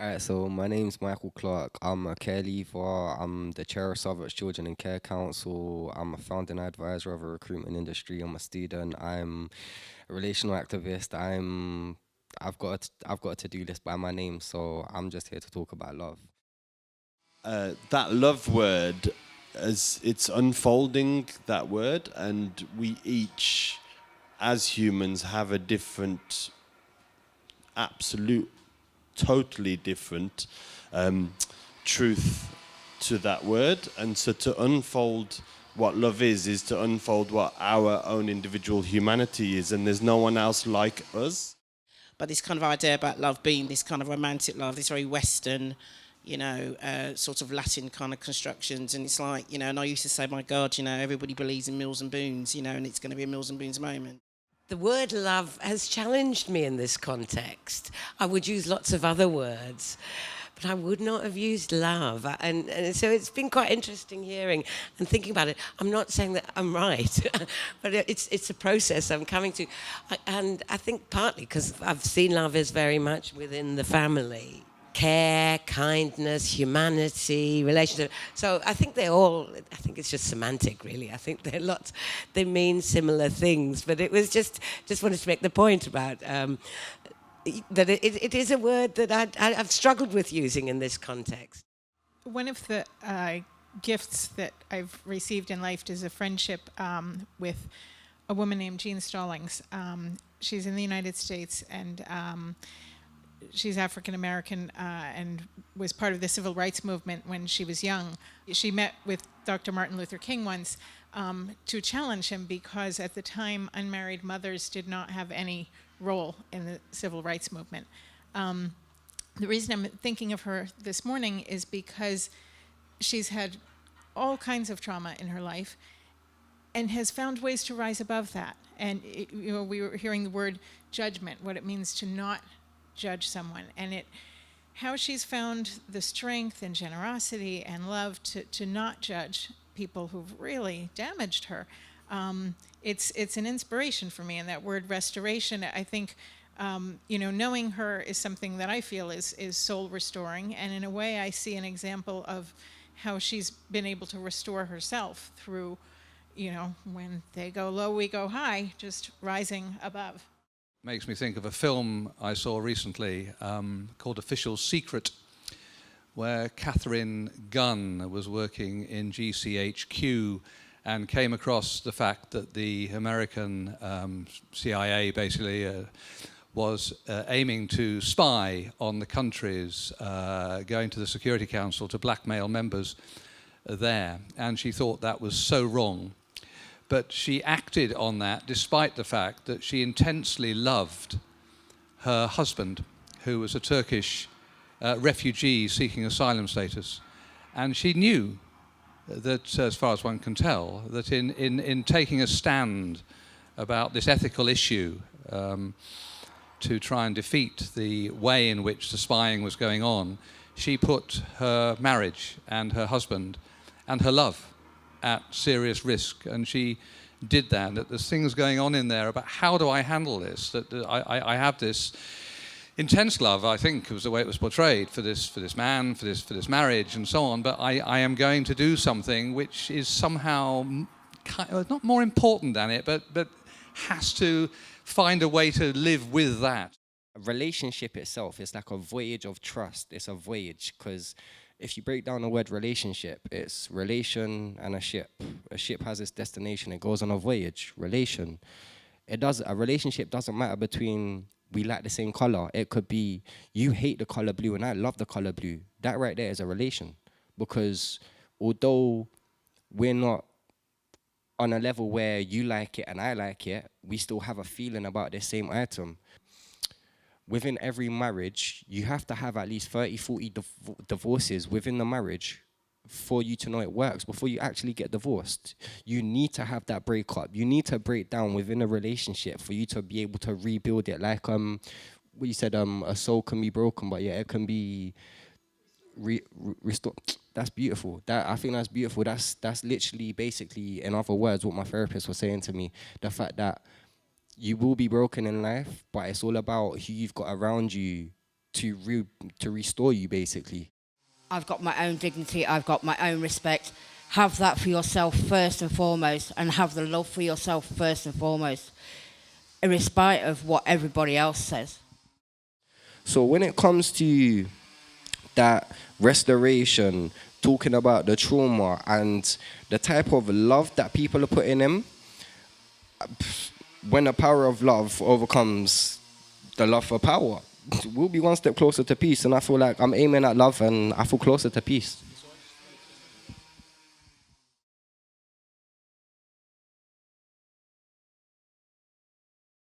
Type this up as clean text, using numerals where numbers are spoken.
Alright, so my name's Michael Clark. I'm a care leaver. I'm the chair of Southwark's Children and Care Council. I'm a founding advisor of a recruitment industry. I'm a student. I'm a relational activist. I've got a to-do list by my name, so I'm just here to talk about love. That love word, as it's unfolding, that word, and we each, as humans, have a different, absolute, totally different truth to that word. And so to unfold what love is to unfold what our own individual humanity is, and there's no one else like us. But this kind of idea about love being this kind of romantic love, this very Western, sort of Latin kind of constructions. And it's like, and I used to say, my God, everybody believes in Mills and Boons, and it's going to be a Mills and Boons moment. The word love has challenged me in this context. I would use lots of other words, but I would not have used love. And so it's been quite interesting hearing and thinking about it. I'm not saying that I'm right, but it's a process I'm coming to. And I think partly because I've seen love as very much within the family. Care, kindness, humanity, relationship. So I think I think it's just semantic, really. I think they mean similar things. But it was just wanted to make the point about that it is a word that I've struggled with using in this context. One of the gifts that I've received in life is a friendship with a woman named Jean Stallings. She's in the United States, and she's African American and was part of the civil rights movement when she was young. She met with Dr. Martin Luther King once to challenge him because at the time unmarried mothers did not have any role in the civil rights movement. The reason I'm thinking of her this morning is because she's had all kinds of trauma in her life and has found ways to rise above that. And we were hearing the word judgment, what it means to not judge someone, and how she's found the strength and generosity and love to not judge people who've really damaged her. It's an inspiration for me, and that word restoration, I think, knowing her is something that I feel is soul restoring, and in a way I see an example of how she's been able to restore herself through, when they go low, we go high, just rising above. Makes me think of a film I saw recently called Official Secret, where Catherine Gunn was working in GCHQ and came across the fact that the American CIA basically was aiming to spy on the countries going to the Security Council to blackmail members there. And she thought that was so wrong. But she acted on that despite the fact that she intensely loved her husband, who was a Turkish refugee seeking asylum status. And she knew that, as far as one can tell, that in taking a stand about this ethical issue to try and defeat the way in which the spying was going on, she put her marriage and her husband and her love at serious risk, and she did that. That there's things going on in there about how do I handle this, that I have this intense love, I think was the way it was portrayed, for this man, for this marriage and so on, but I am going to do something which is somehow not more important than it, but has to find a way to live with that. A relationship itself is like a voyage of trust. It's a voyage, because if you break down the word relationship, it's relation and a ship. A ship has its destination. It goes on a voyage. Relation. A relationship doesn't matter between we like the same color. It could be you hate the color blue and I love the color blue. That right there is a relation. Because although we're not on a level where you like it and I like it, we still have a feeling about the same item. Within every marriage, you have to have at least 30, 40 divorces within the marriage for you to know it works. Before you actually get divorced, you need to have that breakup. You need to break down within a relationship for you to be able to rebuild it. Like what you said, a soul can be broken, but yeah, it can be restored. That's beautiful. I think that's beautiful. That's literally, basically, in other words, what my therapist was saying to me. The fact that you will be broken in life, but it's all about who you've got around you to restore you, basically. I've got my own dignity, I've got my own respect. Have that for yourself first and foremost, and have the love for yourself first and foremost, irrespective of what everybody else says. So when it comes to that restoration, talking about the trauma and the type of love that people are putting in, when the power of love overcomes the love for power, we'll be one step closer to peace. And I feel like I'm aiming at love and I feel closer to peace.